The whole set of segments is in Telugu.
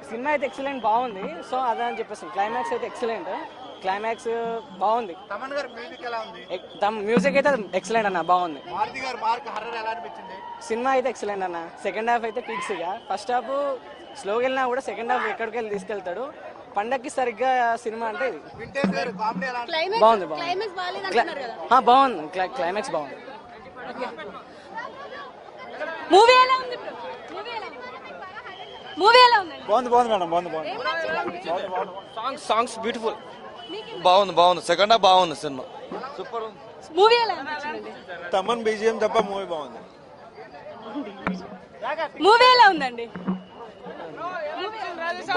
సినిమా అయితే ఎక్సలెంట్ బాగుంది. సో అదే అని చెప్పేసి క్లైమాక్స్ అయితే ఎక్సలెంట్, క్లైమాక్స్ బాగుంది. మ్యూజిక్ అయితే ఎక్సలెంట్ అన్న, బాగుంది. సినిమా అయితే ఎక్సలెంట్ అన్న. సెకండ్ హాఫ్ అయితే పీక్స్. ఇక ఫస్ట్ హాఫ్ స్లోగా వెళ్ళినా కూడా సెకండ్ హాఫ్ ఎక్కడికి వెళ్ళి తీసుకెళ్తాడు. పండక్కి సరిగ్గా సినిమా అంటే బాగుంది. బాగుంది క్లైమాక్స్ బాగుంది. Songs beautiful. బాగుంది. సెకండ్ హాఫ్ బాగుంది. సినిమా సూపర్ ఉంది. తమన్ బీజిఎం తప్ప మూవీ బాగుంది. మూవీ ఎలా ఉందండి?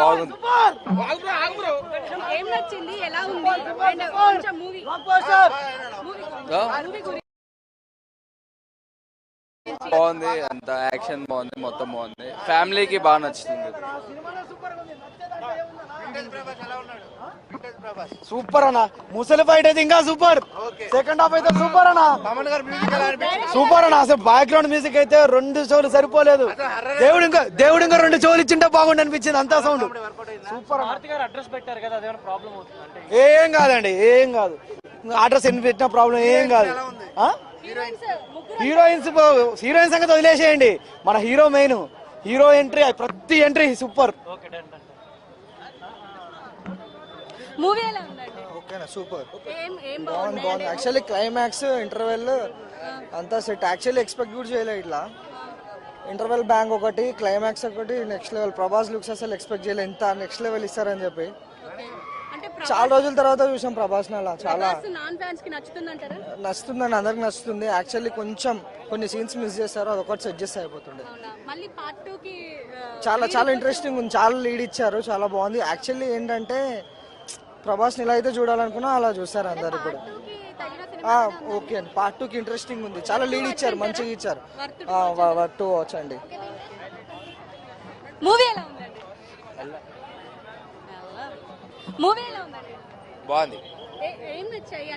బాగుంది. ఏం నచ్చింది? ఎలా ఉంది? మూవీ బాగుంది. అంత యాక్షన్ బాగుంది. మొత్తం బాగుంది. ఫ్యామిలీకి బాగా నచ్చుతుంది. సూపర్ అన్న. ముసలి ఫైట్ అయితే ఇంకా సూపర్. సెకండ్ హాఫ్ అయితే సూపర్ అన్న. సూపర్ అన్న. అసలు బ్యాక్గ్రౌండ్ మ్యూజిక్ అయితే 2 షోలు సరిపోలేదు. దేవుడు ఇంకా 2 షోలు ఇచ్చింటే బాగుండి అనిపించింది. అంతా సౌండ్ సూపర్. అడ్రస్ పెట్టారు కదా, అదేమైనా ప్రాబ్లం అవుతుంది? ఏం కాదండి, ఏం కాదు. అడ్రస్ ఎన్ని పెట్టిన ప్రాబ్లం ఏం కాదు. హీరోయిన్స్ సంగతి వదిలేసేయండి. మన హీరో మెయిన్. హీరో ఎంట్రీ, ప్రతి ఎంట్రీ సూపర్. మూవీ ఎలా ఉందండి? ఓకేనా, సూపర్. బాగుంది. యాక్చువల్లీ క్లైమాక్స్ ఇంటర్వెల్ అంతా సెట్. యాక్చువల్లీ ఎక్స్పెక్ట్ కూడా చేయలేదు ఇట్లా. ఇంటర్వెల్ బ్యాంగ్ ఒకటి, క్లైమాక్స్ ఒకటి నెక్స్ట్ లెవెల్. ప్రభాస్ లుక్స్ అసలు ఎక్స్పెక్ట్ చేయలేదు ఎంత నెక్స్ట్ లెవెల్ ఇస్తారని చెప్పి. చాలా రోజుల తర్వాత చూసాం ప్రభాస్ అలా. చాలా నచ్చుతుందండి, అందరికి నచ్చుతుంది. యాక్చువల్లీ కొంచెం కొన్ని సీన్స్ మిస్ చేస్తారు, అదొకటి సెట్ చేస్తే అయిపోతుండే. చాలా ఇంట్రెస్టింగ్ ఉంది. చాలా లీడ్ ఇచ్చారు, చాలా బాగుంది. యాక్చువల్లీ ఏంటంటే ప్రభాస్ని ఎలా అయితే చూడాలనుకున్నా అలా చూస్తారు అందరు ఇప్పుడు. ఓకే అండి, పార్ట్ 2కి ఇంట్రెస్టింగ్ ఉంది. చాలా లీడ్ ఇచ్చారు, మంచిగా ఇచ్చారు. 2 వచ్చండి. మూవీ ఎలా ఉందండి? మూవీ ఎలా ఉందండి? బాగుంది. ఏం నచ్చాయి అంటే